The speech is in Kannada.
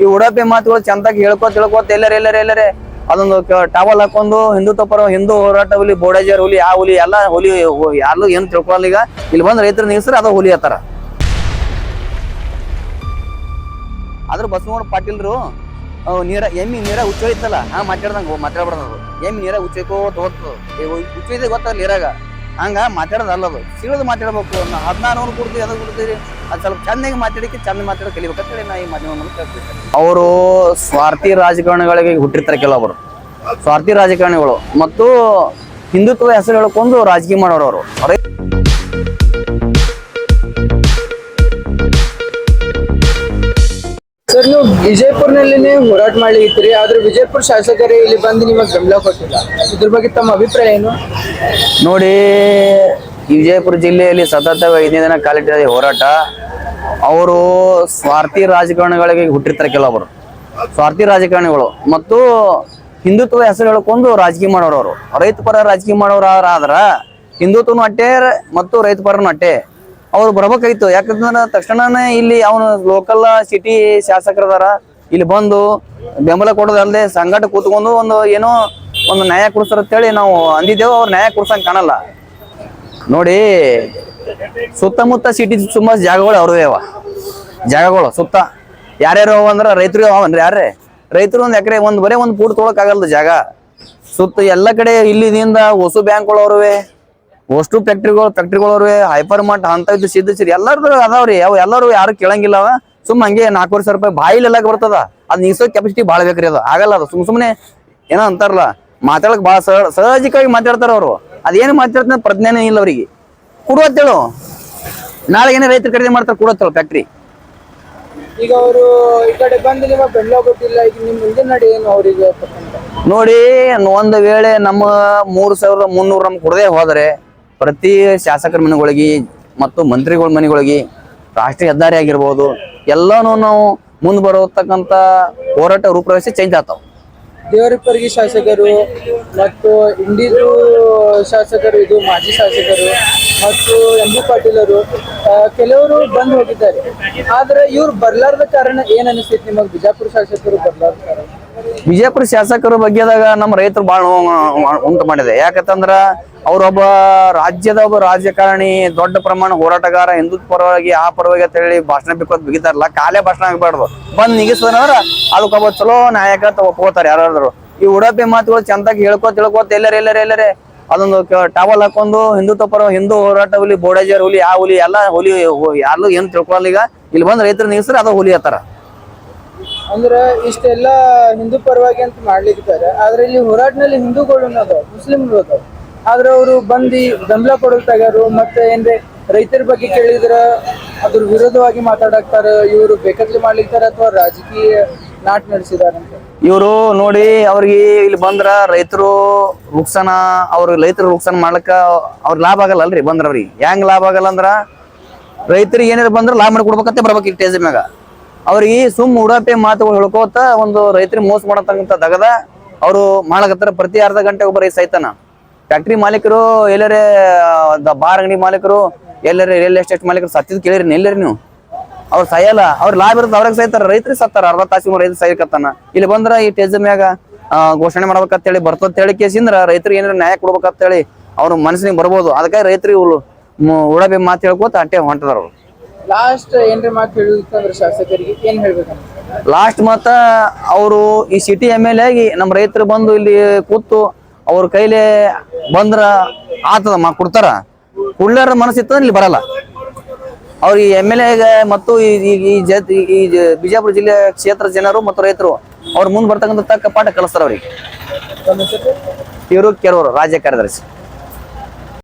ಈ ಉಡಾಪಿ ಮಾತುಗಳು ಚಂದಾಗಿ ಹೇಳ್ಕೋತ ಎಲ್ಲರೇ ಅದೊಂದು ಟವಲ್ ಹಾಕೊಂಡು ಹಿಂದುತ್ವ ಪರ ಹಿಂದೂ ಹೋರಾಟ ಹುಲಿ ಬೋಡಾಜರ್ ಹುಲಿ ಆ ಹುಲಿ ಎಲ್ಲ ಹುಲಿ ಯಾರು ಏನು ತಿಳ್ಕೊಳ್ಳಲ್ಲ. ಈಗ ಇಲ್ಲಿ ಬಂದ್ ರೈತರ ನಿಲ್ಸ್ರ ಅದ ಹುಲಿ ಹತ್ತಾರ. ಆದ್ರ ಬಸವಣ್ಣ ಪಾಟೀಲ್ರು ಎಮ್ಮಿ ನೀರ ಹುಚ್ಚೋಯ್ತಲ್ಲ ಮಾತಾಡ್ದಂಗ ಮಾತಾಡ್ಬಾರ್ದು. ಎಮ್ಮಿ ನೀರ ಹುಚ್ಚೋಯ್ಕೋತ ಹೋಗ್ತದ ಹುಚ್ಚೊಯ್ದೆ ಗೊತ್ತಲ್ಲ ನೀರಾಗ ಹಂಗ ಮಾತಾಡೋದು ಅಲ್ಲದು ಸಿಳದು ಮಾತಾಡ್ಬೇಕು. 16 ಕೊಡ್ತೀವಿ ಅದ ಕೊಡ್ತೀವಿ ಅದು ಸ್ವಲ್ಪ ಚಂದಾಗಿ ಮಾತಾಡಕ್ಕೆ ಚಂದ ಮಾತಾಡೋ ಕಲಿಬೇಕಂತೇಳಿ ನಾ ಈ ಮಾಧ್ಯಮ ಕೇಳ್ತಿರ್ತಾರೆ. ಅವರು ಸ್ವಾರ್ಥಿ ರಾಜಕಾರಣಿಗಳಿಗೆ ಹುಟ್ಟಿರ್ತಾರೆ ಕೆಲವೊಬ್ಬರು ಸ್ವಾರ್ಥಿ ರಾಜಕಾರಣಿಗಳು ಮತ್ತು ಹಿಂದುತ್ವ ಹೆಸರು ಹೇಳ್ಕೊಂಡು ರಾಜಕೀಯ ಮಾಡೋರು ಅವರು. ಸರ್ ನೀವು ವಿಜಯಪುರ್ನಲ್ಲಿನೇ ಹೋರಾಟ ಮಾಡ್ಲಿಕ್ಕಿರಿ, ಆದ್ರೆ ವಿಜಯಪುರ ಶಾಸಕರೇ ಇಲ್ಲಿ ಬಂದು ನಿಮಗೆ ಬೆಂಬಲ ಕೊಟ್ಟಿಲ್ಲ. ಇದ್ರ ಬಗ್ಗೆ ತಮ್ಮ ಅಭಿಪ್ರಾಯ ಏನು? ನೋಡಿ, ಈ ವಿಜಯಪುರ ಜಿಲ್ಲೆಯಲ್ಲಿ ಸತತ 5ನೇ ದಿನ ಕಾಲಿಟ್ಟಿದೆ ಹೋರಾಟ. ಅವರು ಸ್ವಾರ್ಥಿ ರಾಜಕಾರಣಿಗಳಿಗೆ ಹುಟ್ಟಿರ್ತಾರೆ ಕೆಲವೊಬ್ಬರು ಸ್ವಾರ್ಥಿ ರಾಜಕಾರಣಿಗಳು ಮತ್ತು ಹಿಂದುತ್ವ ಹೆಸರು ಹೇಳ್ಕೊಂಡು ರಾಜಕೀಯ ಮಾಡೋರು ಅವರು. ರೈತ ಪರ ರಾಜಕೀಯ ಮಾಡೋರು ಆದ್ರ ಹಿಂದುತ್ವನು ಅಟ್ಟೆ ಮತ್ತು ರೈತ ಪರನು ಅಟ್ಟೆ ಅವ್ರು ಬರ್ಬೇಕಾಯ್ತು. ಯಾಕಂದ್ರೆ ತಕ್ಷಣನೇ ಇಲ್ಲಿ ಅವನು ಲೋಕಲ್ ಸಿಟಿ ಶಾಸಕರದಾರ ಇಲ್ಲಿ ಬಂದು ಬೆಂಬಲ ಕೊಡೋದಲ್ಲದೆ ಸಂಘಟ ಕೂತ್ಕೊಂಡು ಏನೋ ಒಂದು ನ್ಯಾಯ ಕೊಡ್ಸಾರ ಅಂತೇಳಿ ನಾವು ಅಂದಿದ್ದೇವೆ. ಅವ್ರು ನ್ಯಾಯ ಕೊಡ್ಸಂಗ್ ಕಾಣಲ್ಲ. ನೋಡಿ, ಸುತ್ತಮುತ್ತ ಸಿಟಿ ತುಂಬಾ ಜಾಗಗಳು ಅವ್ರವೇ ಅವ. ಜಾಗಗಳು ಸುತ್ತ ಯಾರ್ಯಾರು ಅವ ಅಂದ್ರ ರೈತರು ಅವನ್ರಿ ಯಾರೇ ರೈತರು ಒಂದ್ ಎಕರೆ ಬರೇ ಒಂದು ಫೂಟ್ ತೊಗೊಳಕ್ ಆಗಲ್ದು ಜಾಗ. ಸುತ್ತ ಎಲ್ಲ ಕಡೆ ಇಲ್ಲಿದಿಂದ ಹೊಸು ಬ್ಯಾಂಕ್ಗಳು ಅವ್ರವೇ, ಅಷ್ಟು ಫ್ಯಾಕ್ಟ್ರಿಗಳು ಅವ್ರವೇ, ಹೈಪರ್ ಮಾರ್ಟ್ ಅಂತ ಇದ್ದು ಸಿದ್ಧಸಿರಿ ಎಲ್ಲಾರ್ದು ಅದಾವ್ರಿ. ಅವ್ ಎಲ್ಲರೂ ಯಾರು ಕೇಳಂಗಿಲ್ಲ. ಸುಮ್ ಹಂಗೆ 4,000 ರೂಪಾಯಿ ಬಾಯಿಲೆಲ್ಲ ಬರ್ತದ. ಅದ್ ನಿಗ್ಸೋ ಕೆಪಾಸಿಟಿ ಭಾಳ ಬೇಕ್ರಿ. ಅದು ಆಗಲ್ಲ. ಅದು ಸುಮ್ನೆ ಏನೋ ಅಂತಾರಲ್ಲ ಮಾತಾಡಕ್ ಭಾಳ ಸಹಜಿಕವಾಗಿ ಮಾತಾಡ್ತಾರ ಅವ್ರು. ಅದೇನು ಮಾತಾಡ್ತಾರ ಪ್ರಜ್ಞಾನೇ ಇಲ್ಲ ಅವ್ರಿಗೆ. ಕೊಡುವತ್ತೇಳು ನಾಳೆ ಏನೇ ರೈತರು ಖರೀದಿ ಮಾಡ್ತಾರೆ ಕೊಡುವತ್ತೇಳು ಫ್ಯಾಕ್ಟ್ರಿ. ಈಗ ಅವರು ಈ ಕಡೆ ಬಂದು ನಿಮಗೆ ಬೆಂಬಲ ಕೊಟ್ಟಿಲ್ಲ, ಈಗ ನಿಮ್ ಮುಂದೆ ನಡೆ ಏನು ಅವ್ರಿಗೆ? ನೋಡಿ, ಒಂದು ವೇಳೆ ನಮ್ಮ 3,300 ನಮ್ಗೆ ಕೊಡದೆ ಹೋದರೆ ಪ್ರತಿ ಶಾಸಕರ ಮನೆಗಳಿಗೆ ಮತ್ತು ಮಂತ್ರಿಗಳ ಮನೆಗಳಿಗೆ ರಾಷ್ಟ್ರೀಯ ಹೆದ್ದಾರಿ ಆಗಿರ್ಬೋದು ಎಲ್ಲಾನು ನಾವು ಮುಂದೆ ಬರತಕ್ಕಂತ ಹೋರಾಟ ರೂಪರೇಷ ಚೇಂಜ್ ಆಗ್ತಾವ. ದೇವರಪ್ಪರ್ಗಿ ಶಾಸಕರು ಮತ್ತು ಇಂಡಿದು ಶಾಸಕರು, ಇದು ಮಾಜಿ ಶಾಸಕರು ಮತ್ತು ಎಂ ಬಿ ಪಾಟೀಲರು ಕೆಲವರು ಬಂದು ಹೋಗಿದ್ದಾರೆ. ಆದ್ರೆ ಇವ್ರು ಬರ್ಲಾರ್ದ ಕಾರಣ ಏನ್ ಅನಿಸ್ತೈತಿ ನಿಮಗೆ? ಬಿಜಾಪುರ ಶಾಸಕರು ಬರ್ಲಾರ್ದ ಕಾರಣ? ಬಿಜಾಪುರ ಶಾಸಕರ ಬಗ್ಗೆದಾಗ ನಮ್ಮ ರೈತರು ಬಾಳ ಉಂಟು ಮಾಡಿದೆ. ಯಾಕಂತಂದ್ರ ಅವ್ರೊಬ್ಬ ರಾಜ್ಯದ ಒಬ್ಬ ರಾಜಕಾರಣಿ, ದೊಡ್ಡ ಪ್ರಮಾಣ ಹೋರಾಟಗಾರ, ಹಿಂದುತ್ವ ಪರವಾಗಿ ಆ ಪರವಾಗಿ ಅಂತ ಹೇಳಿ ಭಾಷಣ ಬೇಕೋದ್ ಬಿಗಿತಾರಲ್ಲ, ಕಾಲೇ ಭಾಷಣ ಆಗ್ಬಾರ್ದು. ಬಂದ್ ನಿಗಿಸೋದ್ರ ಅದಕ್ಕೊಬ್ಬ ಚಲೋ ನಾಯಕ ಒಪ್ಕೋತಾರೆ ಯಾರಾದ್ರು. ಈ ಉಡಾಪಿ ಮಾತುಗಳು ಚಂದಾಗಿ ಹೇಳ್ಕೋತ ಎಲ್ಲರೇ ಅದೊಂದು ಟವಲ್ ಹಾಕೊಂಡು ಹಿಂದುತ್ವ ಪರ ಹಿಂದೂ ಹೋರಾಟ ಹುಲಿ ಬೋಡಾಜರ್ ಹುಲಿ ಆ ಹುಲಿ ಎಲ್ಲ ಹುಲಿ ಯಾರು ಏನು ತಿಳ್ಕೊಳ್ಳಲ್ಲ. ಈಗ ಇಲ್ಲಿ ಬಂದ್ ರೈತರು ನಿಗಿಸ್ರೆ ಅದ ಹುಲಿ ಹತ್ತಾರ. ಅಂದ್ರ ಇಷ್ಟೆಲ್ಲ ಹಿಂದೂ ಪರವಾಗಿ ಅಂತ ಮಾಡ್ಲಿಕ್ಕಿದ್ದಾರೆ, ಆದ್ರೆ ಇಲ್ಲಿ ಹೋರಾಟನಲ್ಲಿ ಹಿಂದೂಗಳು ಅದಾವ, ಮುಸ್ಲಿಮ್ಗಳು ಅದಾವ. ಆದ್ರೆ ಅವರು ಬಂದು ಬೆಂಬಲ ಕೊಡಲ್ತಾಗ್ಯಾರು. ಮತ್ತೆ ಏನ್ರೆ ರೈತರ ಬಗ್ಗೆ ಕೇಳಿದ್ರ ಅದ್ರ ವಿರೋಧವಾಗಿ ಮಾತಾಡಕ್ತಾರ. ಇವರು ಬೇಕತ್ಲಿ ಮಾಡ್ಲಿಕ್ತಾರ ಅಥವಾ ರಾಜಕೀಯ ನಾಟ್ ನಡೆಸಿದಾರಂತ. ಇವರು ನೋಡಿ, ಅವ್ರಿಗೆ ಇಲ್ಲಿ ಬಂದ್ರ ರೈತರು ನುಕ್ಸಾನ, ರೈತರು ನುಕ್ಸಾನ ಮಾಡ್ಲಕ್ಕ ಅವ್ರ ಲಾಭ ಆಗಲ್ಲ ಅಲ್ರಿ. ಬಂದ್ರ ಅವ್ರಿಗೆ ಹೆಂಗ್ ಲಾಭ ಆಗಲ್ಲ ಅಂದ್ರ ರೈತರಿಗೆ ಏನಾರ ಬಂದ್ರ ಲಾಭ ಮಾಡಿ ಕೊಡ್ಬೇಕಂತ ಬರ್ಬೇಕು ಈ ಸ್ಟೇಜ್ ಮ್ಯಾಗ. ಅವ್ರಿಗೆ ಸುಮ್ ಉಡಾಪಿ ಮಾತುಗಳು ಹೇಳ್ಕೋತ ಒಂದು ರೈತರಿಗೆ ಮೋಸ ಮಾಡತಕ್ಕಂತ ದಗದ ಅವರು ಮಾಡಕತ್ತಾರ. ಪ್ರತಿ ಅರ್ಧ ಗಂಟೆ ಒಬ್ಬ ರೈತ ಸಾಯ್ತಾನ. ಫ್ಯಾಕ್ಟ್ರಿ ಮಾಲೀಕರು ಎಲ್ಲರೇ, ಬಾರ್ ಅಂಗಡಿ ಮಾಲೀಕರು ಎಲ್ಲರೇ, ರಿಯಲ್ ಎಸ್ಟೇಟ್ ಮಾಲೀಕರು ಸತ್ತಿದ್ ಕೇಳಿರಿ ಎಲ್ಲರಿ ನೀವು? ಅವ್ರು ಸಾಯಲ್ಲ. ಅವ್ರ ಲಾಭ ಇರುತ್ತೆ ಅವ್ರಿಗೆ ಸಾಯ್ತಾರ. ರೈತರಿಗೆ ಸತ್ತಾರ. ಅರ್ಧ ತಾಸಿಗೆ ರೈತ ಸಾಯ್ಕತ್ತಾನ. ಇಲ್ಲಿ ಬಂದ್ರ ಈ ಸ್ಟೇಜ್ ಮ್ಯಾಗ ಘೋಷಣೆ ಮಾಡ್ಬೇಕಂತೇಳಿ ಬರ್ತದ ಹೇಳಿ ಕೇಸಿಂದ್ರ ರೈತರಿಗೆ ಏನಾರ ನ್ಯಾಯ ಕೊಡ್ಬೇಕಂತೇಳಿ ಅವ್ರ ಮನಸ್ಸಿಗೆ ಬರ್ಬೋದು. ಅದಕ್ಕೆ ರೈತರಿಗೆ ಉಡಾಪಿ ಮಾತು ಹೇಳ್ಕೋತ ಅಟ್ಟೆ ಹೊಂಟದಾರ ಅವ್ರು. ಲಾಸ್ಟ್ ಏನ್ರಿ ಮಾತು ಹೇಳಿದ್ರೆ ಶಾಸಕರಿಗೆ ಏನ್ ಹೇಳ್ಬೇಕಂತ? ಲಾಸ್ಟ್ ಮಾತ ಅವರು ಈ ಸಿಟಿ MLA ಆಗಿ ನಮ್ಮ ರೈತರು ಬಂದು ಇಲ್ಲಿ ಕೂತು ಅವ್ರ ಕೈಲಿ ಬಂದ್ರ ಆತದ ಕೊಡ್ತಾರ. ಕುಳ್ಳರ ಮನಸ್ಸಿತ್ತ ಇಲ್ಲಿ ಬರಲ್ಲ. ಅವ್ರು ಈ MLA ಮತ್ತು ಈ ಬಿಜಾಪುರ ಜಿಲ್ಲೆ ಕ್ಷೇತ್ರ ಜನರು ಮತ್ತು ರೈತರು ಅವ್ರ ಮುಂದೆ ಬರ್ತಕ್ಕಂಥ ತಕ್ಕ ಪಾಠ ಕಲಿಸ್ತಾರ ಅವ್ರಿಗೆ. ಇವರು ಕೆರವರು ರಾಜ್ಯ ಕಾರ್ಯದರ್ಶಿ.